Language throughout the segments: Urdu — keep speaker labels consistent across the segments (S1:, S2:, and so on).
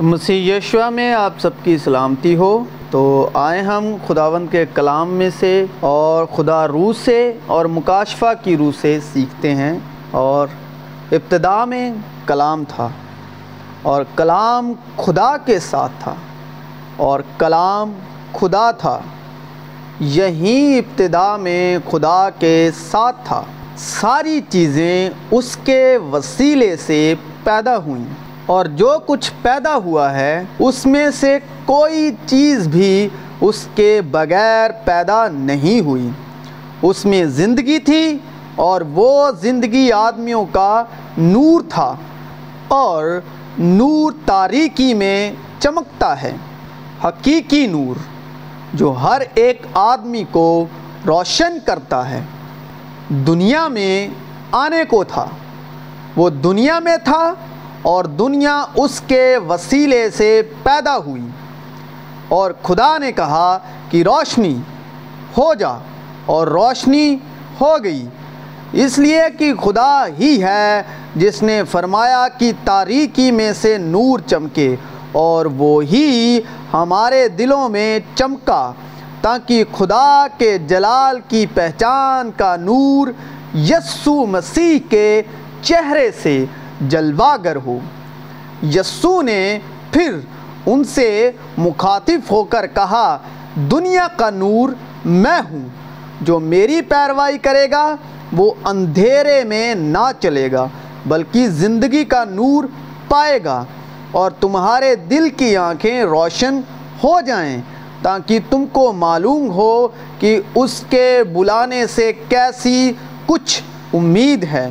S1: تو مسیح یشوع میں آپ سب کی سلامتی ہو۔ تو آئے ہم خداوند کے کلام میں سے اور خدا روح سے اور مکاشفہ کی روح سے سیکھتے ہیں۔ اور ابتدا میں کلام تھا اور کلام خدا کے ساتھ تھا اور کلام خدا تھا، یہی ابتدا میں خدا کے ساتھ تھا۔ ساری چیزیں اس کے وسیلے سے پیدا ہوئیں، اور جو کچھ پیدا ہوا ہے اس میں سے کوئی چیز بھی اس کے بغیر پیدا نہیں ہوئی۔ اس میں زندگی تھی اور وہ زندگی آدمیوں کا نور تھا، اور نور تاریکی میں چمکتا ہے، حقیقی نور جو ہر ایک آدمی کو روشن کرتا ہے۔ دنیا میں آنے کو تھا، وہ دنیا میں تھا اور دنیا اس کے وسیلے سے پیدا ہوئی، اور خدا نے کہا کہ روشنی ہو جا، اور روشنی ہو گئی۔ اس لیے کہ خدا ہی ہے جس نے فرمایا کہ تاریکی میں سے نور چمکے، اور وہی ہمارے دلوں میں چمکا تاکہ خدا کے جلال کی پہچان کا نور یسوع مسیح کے چہرے سے جلوہ گر ہو۔ یسوع نے پھر ان سے مخاطب ہو کر کہا، دنیا کا نور میں ہوں، جو میری پیروی کرے گا وہ اندھیرے میں نہ چلے گا بلکہ زندگی کا نور پائے گا۔ اور تمہارے دل کی آنکھیں روشن ہو جائیں تاکہ تم کو معلوم ہو کہ اس کے بلانے سے کیسی کچھ امید ہے،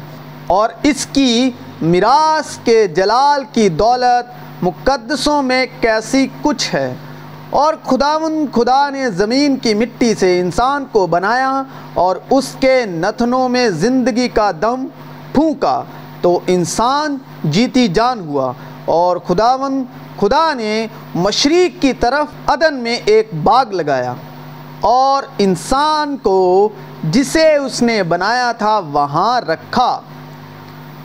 S1: اور اس کی میراث کے جلال کی دولت مقدسوں میں کیسی کچھ ہے۔ اور خدا نے زمین کی مٹی سے انسان کو بنایا اور اس کے نتنوں میں زندگی کا دم پھونکا، تو انسان جیتی جان ہوا۔ اور خدا نے مشرق کی طرف عدن میں ایک باغ لگایا، اور انسان کو جسے اس نے بنایا تھا وہاں رکھا۔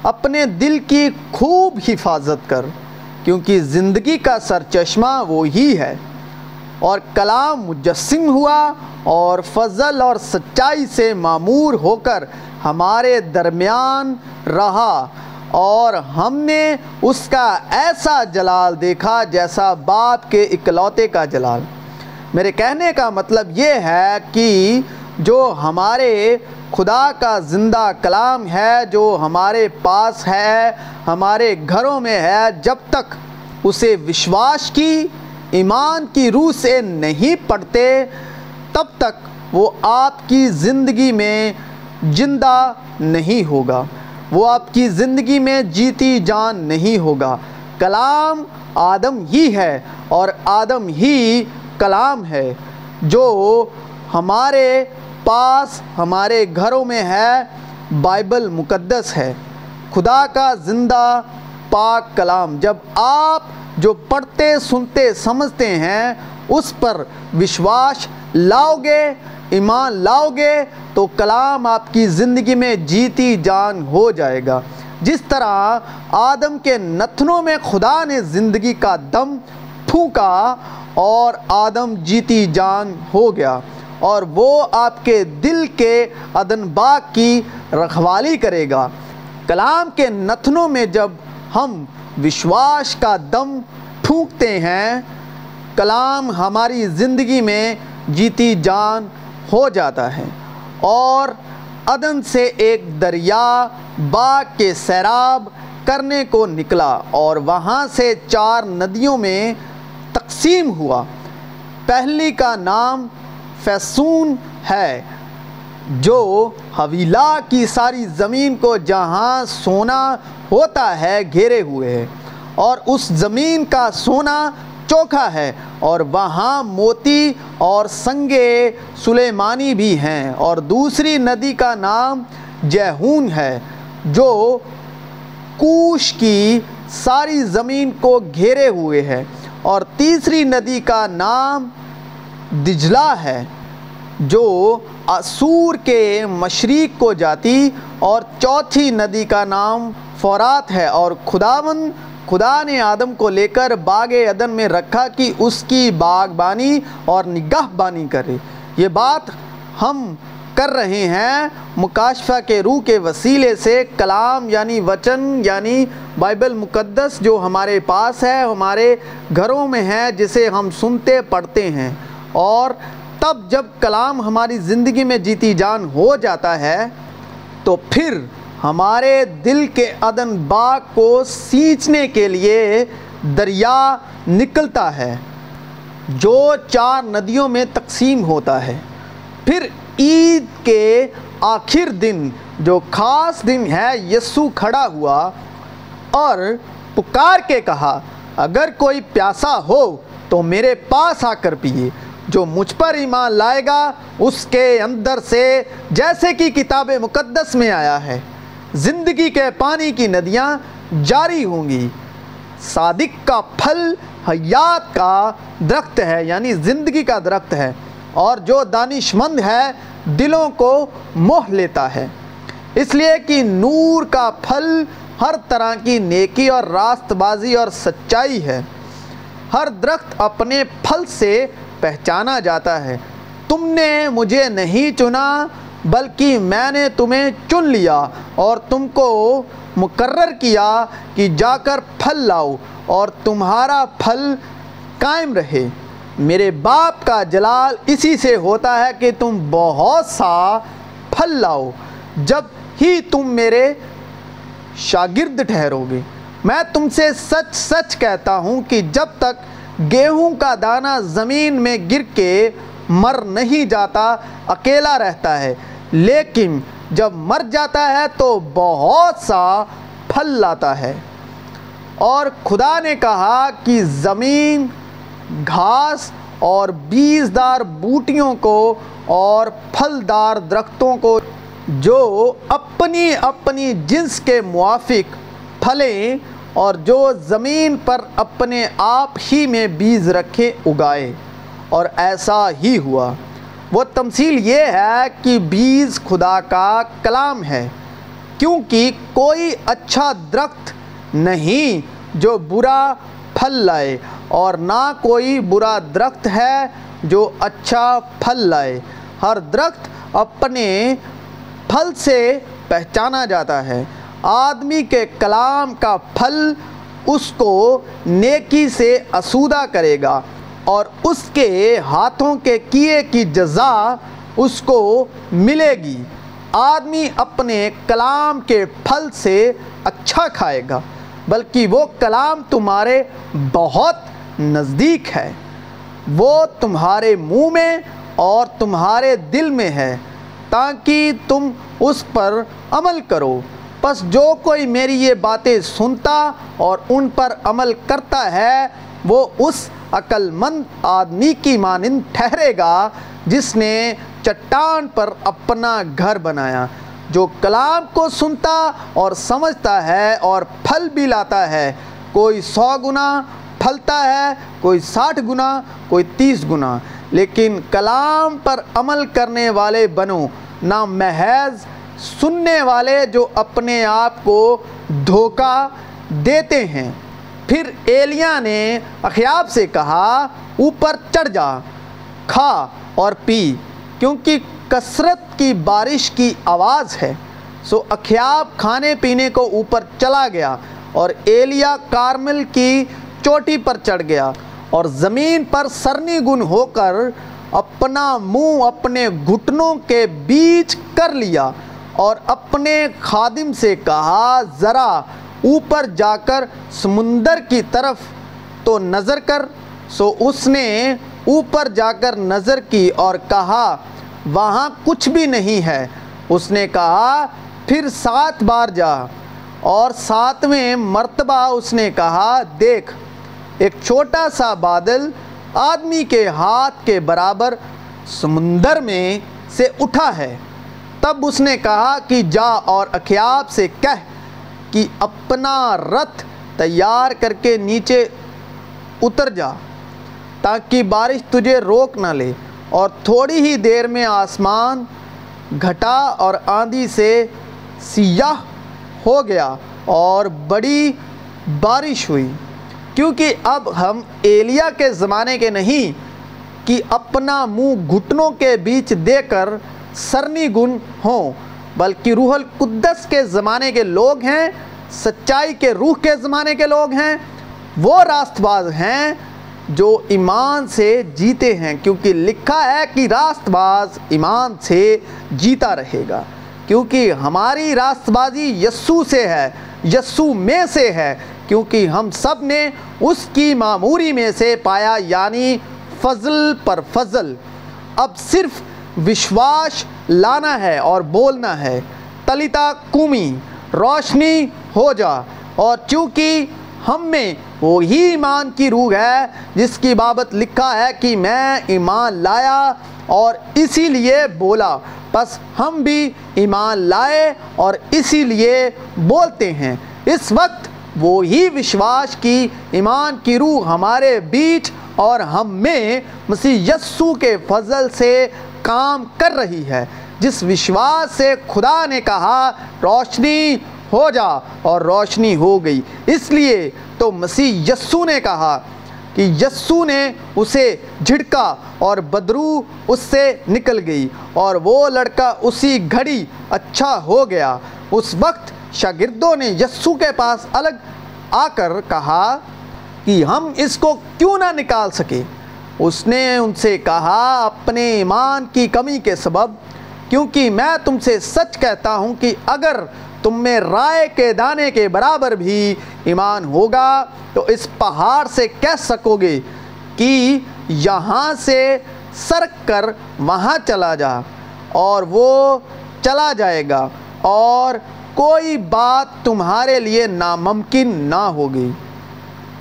S1: اپنے دل کی خوب حفاظت کر، کیونکہ زندگی کا سرچشمہ وہی ہے۔ اور کلام مجسم ہوا اور فضل اور سچائی سے معمور ہو کر ہمارے درمیان رہا، اور ہم نے اس کا ایسا جلال دیکھا جیسا باپ کے اکلوتے کا جلال۔ میرے کہنے کا مطلب یہ ہے کہ جو ہمارے خدا کا زندہ کلام ہے، جو ہمارے پاس ہے، ہمارے گھروں میں ہے، جب تک اسے وشواس کی ایمان کی روح سے نہیں پڑھتے تب تک وہ آپ کی زندگی میں زندہ نہیں ہوگا، وہ آپ کی زندگی میں جیتی جان نہیں ہوگا۔ کلام آدم ہی ہے اور آدم ہی کلام ہے، جو ہمارے پاس ہمارے گھروں میں ہے، بائبل مقدس ہے، خدا کا زندہ پاک کلام۔ جب آپ جو پڑھتے سنتے سمجھتے ہیں اس پر وشواس لاؤ گے، ایمان لاؤ گے، تو کلام آپ کی زندگی میں جیتی جان ہو جائے گا۔ جس طرح آدم کے نتنوں میں خدا نے زندگی کا دم پھونکا اور آدم جیتی جان ہو گیا، اور وہ آپ کے دل کے عدن باغ کی رکھوالی کرے گا۔ کلام کے نتنوں میں جب ہم وشواس کا دم پھونکتے ہیں، کلام ہماری زندگی میں جیتی جان ہو جاتا ہے، اور عدن سے ایک دریا باغ کے سیراب کرنے کو نکلا، اور وہاں سے 4 ندیوں میں تقسیم ہوا۔ پہلی کا نام فیسون ہے، جو حویلا کی ساری زمین کو جہاں سونا ہوتا ہے گھیرے ہوئے ہے، اور اس زمین کا سونا چوکھا ہے، اور وہاں موتی اور سنگے سلیمانی بھی ہیں۔ اور دوسری ندی کا نام جیہون ہے، جو کوش کی ساری زمین کو گھیرے ہوئے ہے، اور تیسری ندی کا نام دجلہ ہے، جو اسور کے مشرق کو جاتی، اور چوتھی ندی کا نام فرات ہے۔ اور خداوند خدا نے آدم کو لے کر باغ عدن میں رکھا کہ اس کی باغبانی اور نگہبانی کرے۔ یہ بات ہم کر رہے ہیں مکاشفہ کے روح کے وسیلے سے۔ کلام یعنی وچن یعنی بائبل مقدس جو ہمارے پاس ہے، ہمارے گھروں میں ہے، جسے ہم سنتے پڑھتے ہیں، اور تب جب کلام ہماری زندگی میں جیتی جان ہو جاتا ہے تو پھر ہمارے دل کے عدن باغ کو سینچنے کے لیے دریا نکلتا ہے جو 4 ندیوں میں تقسیم ہوتا ہے۔ پھر عید کے آخر دن جو خاص دن ہے، یسوع کھڑا ہوا اور پکار کے کہا، اگر کوئی پیاسا ہو تو میرے پاس آ کر پیے، جو مجھ پر ایمان لائے گا اس کے اندر سے، جیسے کہ کتاب مقدس میں آیا ہے، زندگی کے پانی کی ندیاں جاری ہوں گی۔ صادق کا پھل حیات کا درخت ہے، یعنی زندگی کا درخت ہے، اور جو دانش مند ہے دلوں کو موہ لیتا ہے، اس لیے کہ نور کا پھل ہر طرح کی نیکی اور راست بازی اور سچائی ہے۔ ہر درخت اپنے پھل سے پہچانا جاتا ہے۔ تم نے مجھے نہیں چنا بلکہ میں نے تمہیں چن لیا اور تم کو مقرر کیا کہ جا کر پھل لاؤ اور تمہارا پھل قائم رہے۔ میرے باپ کا جلال اسی سے ہوتا ہے کہ تم بہت سا پھل لاؤ، جب ہی تم میرے شاگرد ٹھہرو گے۔ میں تم سے سچ سچ کہتا ہوں کہ جب تک گیہوں کا دانہ زمین میں گر کے مر نہیں جاتا اکیلا رہتا ہے، لیکن جب مر جاتا ہے تو بہت سا پھل لاتا ہے۔ اور خدا نے کہا کہ زمین گھاس اور بیجدار بوٹیوں کو اور پھلدار درختوں کو جو اپنی اپنی جنس کے موافق پھلیں اور جو زمین پر اپنے آپ ہی میں بیج رکھے اگائے، اور ایسا ہی ہوا۔ وہ تمثیل یہ ہے کہ بیج خدا کا کلام ہے، کیونکہ کوئی اچھا درخت نہیں جو برا پھل لائے، اور نہ کوئی برا درخت ہے جو اچھا پھل لائے۔ ہر درخت اپنے پھل سے پہچانا جاتا ہے۔ آدمی کے کلام کا پھل اس کو نیکی سے آسودہ کرے گا، اور اس کے ہاتھوں کے کیے کی جزا اس کو ملے گی۔ آدمی اپنے کلام کے پھل سے اچھا کھائے گا، بلکہ وہ کلام تمہارے بہت نزدیک ہے، وہ تمہارے منہ میں اور تمہارے دل میں ہے، تاکہ تم اس پر عمل کرو۔ پس جو کوئی میری یہ باتیں سنتا اور ان پر عمل کرتا ہے، وہ اس عقل مند آدمی کی مانند ٹھہرے گا جس نے چٹان پر اپنا گھر بنایا۔ جو کلام کو سنتا اور سمجھتا ہے اور پھل بھی لاتا ہے، کوئی 100 گنا پھلتا ہے، کوئی 60 گنا، کوئی 30 گنا۔ لیکن کلام پر عمل کرنے والے بنو، نہ محض سننے والے جو اپنے آپ کو دھوکہ دیتے ہیں۔ پھر ایلیاہ نے اخیاب سے کہا، اوپر چڑھ جا، کھا اور پی، کیونکہ کثرت کی بارش کی آواز ہے۔ سو اخیاب کھانے پینے کو اوپر چلا گیا، اور ایلیاہ کارمل کی چوٹی پر چڑھ گیا، اور زمین پر سرنی گن ہو کر اپنا منہ اپنے گھٹنوں کے بیچ کر لیا، اور اپنے خادم سے کہا، ذرا اوپر جا کر سمندر کی طرف تو نظر کر۔ سو اس نے اوپر جا کر نظر کی اور کہا، وہاں کچھ بھی نہیں ہے۔ اس نے کہا، پھر 7 بار جا، اور 7ویں مرتبہ اس نے کہا، دیکھ، ایک چھوٹا سا بادل آدمی کے ہاتھ کے برابر سمندر میں سے اٹھا ہے۔ تب اس نے کہا کہ جا اور اخیاب سے کہہ کہ اپنا رتھ تیار کر کے نیچے اتر جا، تاکہ بارش تجھے روک نہ لے۔ اور تھوڑی ہی دیر میں آسمان گھٹا اور آندھی سے سیاہ ہو گیا، اور بڑی بارش ہوئی، کیونکہ اب ہم ایلیا کے زمانے کے نہیں کہ اپنا منہ گھٹنوں کے بیچ دے کر سرنگون ہوں، بلکہ روح القدس کے زمانے کے لوگ ہیں، سچائی کے روح کے زمانے کے لوگ ہیں، وہ راست باز ہیں جو ایمان سے جیتے ہیں، کیونکہ لکھا ہے کہ راست باز ایمان سے جیتا رہے گا۔ کیونکہ ہماری راست بازی یسوع سے ہے، یسوع میں سے ہے، کیونکہ ہم سب نے اس کی معموری میں سے پایا، یعنی فضل پر فضل۔ اب صرف وشواس لانا ہے اور بولنا ہے، تلیتا کومی، روشنی ہو جا۔ اور چونکہ ہم میں وہی ایمان کی روح ہے جس کی بابت لکھا ہے کہ میں ایمان لایا اور اسی لیے بولا، پس ہم بھی ایمان لائے اور اسی لیے بولتے ہیں۔ اس وقت وہی وشواس کی ایمان کی روح ہمارے بیچ اور ہم میں مسیح یسوع کے فضل سے کام کر رہی ہے، جس وشواس سے خدا نے کہا روشنی ہو جا اور روشنی ہو گئی۔ اس لیے تو مسیح یسوع نے کہا کہ یسوع نے اسے جھڑکا اور بدبو اس سے نکل گئی اور وہ لڑکا اسی گھڑی اچھا ہو گیا۔ اس وقت شاگردوں نے یسوع کے پاس الگ آ کر کہا کہ ہم اس کو کیوں نہ نکال سکے۔ اس نے ان سے کہا اپنے ایمان کی کمی کے سبب، کیونکہ میں تم سے سچ کہتا ہوں کہ اگر تم میں رائے کے دانے کے برابر بھی ایمان ہوگا تو اس پہاڑ سے کہہ سکو گے کہ یہاں سے سرک کر وہاں چلا جا، اور وہ چلا جائے گا، اور کوئی بات تمہارے لیے ناممکن نہ ہوگی۔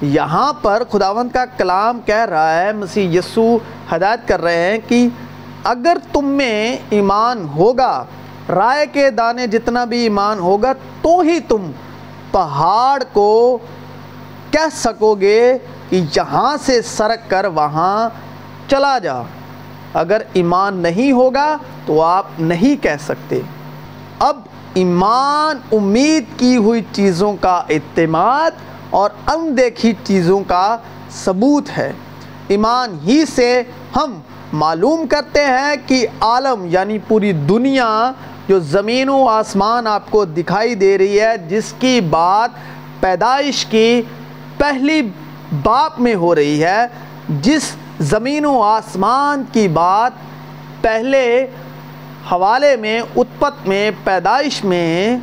S1: یہاں پر خداوند کا کلام کہہ رہا ہے، مسیح یسوع ہدایت کر رہے ہیں کہ اگر تم میں ایمان ہوگا، رائے کے دانے جتنا بھی ایمان ہوگا، تو ہی تم پہاڑ کو کہہ سکو گے کہ یہاں سے سرک کر وہاں چلا جا۔ اگر ایمان نہیں ہوگا تو آپ نہیں کہہ سکتے۔ اب ایمان امید کی ہوئی چیزوں کا اعتماد اور اندیکھی چیزوں کا ثبوت ہے۔ ایمان ہی سے ہم معلوم کرتے ہیں کہ عالم یعنی پوری دنیا جو زمین و آسمان آپ کو دکھائی دے رہی ہے، جس کی بات پیدائش کی پہلی باب میں ہو رہی ہے، جس زمین و آسمان کی بات پہلے حوالے میں، اتپت میں، پیدائش میں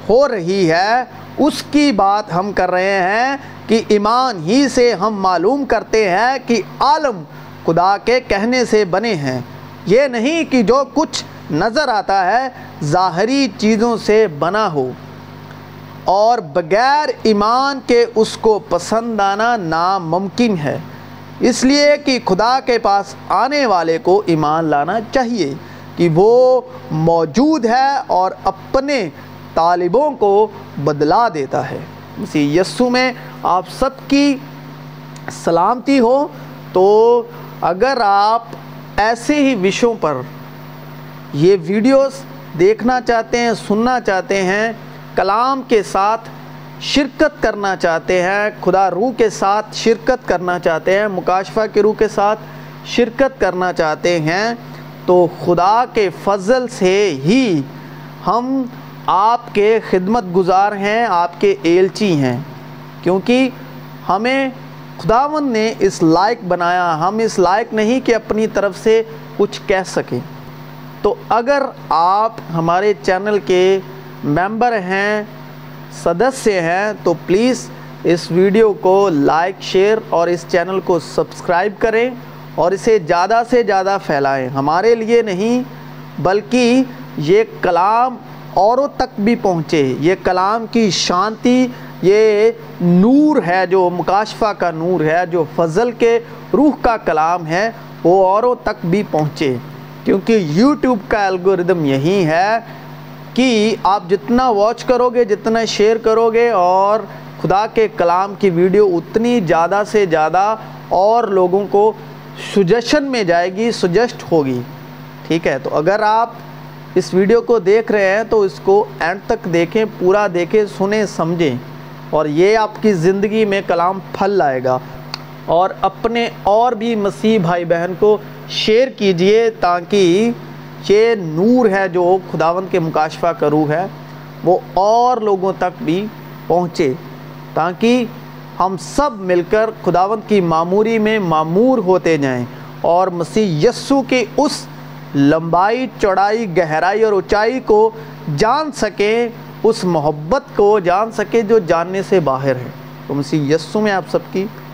S1: ہو رہی ہے، اس کی بات ہم کر رہے ہیں کہ ایمان ہی سے ہم معلوم کرتے ہیں کہ عالم خدا کے کہنے سے بنے ہیں۔ یہ نہیں کہ جو کچھ نظر آتا ہے ظاہری چیزوں سے بنا ہو، اور بغیر ایمان کے اس کو پسند آنا ناممکن ہے، اس لیے کہ خدا کے پاس آنے والے کو ایمان لانا چاہیے کہ وہ موجود ہے اور اپنے طالبوں کو بدلا دیتا ہے۔ مسیح یسوع میں آپ سب کی سلامتی ہو۔ تو اگر آپ ایسے ہی وشوں پر یہ ویڈیوز دیکھنا چاہتے ہیں، سننا چاہتے ہیں، کلام کے ساتھ شرکت کرنا چاہتے ہیں، خدا روح کے ساتھ شرکت کرنا چاہتے ہیں، مکاشفہ کے روح کے ساتھ شرکت کرنا چاہتے ہیں، تو خدا کے فضل سے ہی ہم آپ کے خدمت گزار ہیں، آپ کے ایلچی ہیں، کیونکہ ہمیں خداوند نے اس لائق بنایا۔ ہم اس لائق نہیں کہ اپنی طرف سے کچھ کہہ سکیں۔ تو اگر آپ ہمارے چینل کے ممبر ہیں، سدسیہ ہیں، تو پلیز اس ویڈیو کو لائک، شیئر اور اس چینل کو سبسکرائب کریں اور اسے زیادہ سے زیادہ پھیلائیں۔ ہمارے لیے نہیں بلکہ یہ کلام اوروں تک بھی پہنچے۔ یہ کلام کی شانتی، یہ نور ہے جو مکاشفہ کا نور ہے، جو فضل کے روح کا کلام ہے، وہ اوروں تک بھی پہنچے، کیونکہ یوٹیوب کا الگوریدم یہی ہے کہ آپ جتنا واچ کرو گے، جتنا شیئر کرو گے، اور خدا کے کلام کی ویڈیو اتنی زیادہ سے زیادہ اور لوگوں کو سجیشن میں جائے گی، سجیسٹ ہوگی۔ ٹھیک ہے، تو اگر آپ اس ویڈیو کو دیکھ رہے ہیں تو اس کو اینڈ تک دیکھیں، پورا دیکھیں، سنیں، سمجھیں، اور یہ آپ کی زندگی میں کلام پھل لائے گا۔ اور اپنے اور بھی مسیح بھائی بہن کو شیئر کیجئے تاکہ یہ نور ہے جو خداوند کے مکاشفہ کا روح ہے وہ اور لوگوں تک بھی پہنچے، تاکہ ہم سب مل کر خداوند کی معموری میں معمور ہوتے جائیں اور مسیح یسوع کی اس لمبائی، چوڑائی، گہرائی اور اونچائی کو جان سکیں، اس محبت کو جان سکیں جو جاننے سے باہر ہے۔ تو مسیح یسوع میں آپ سب کی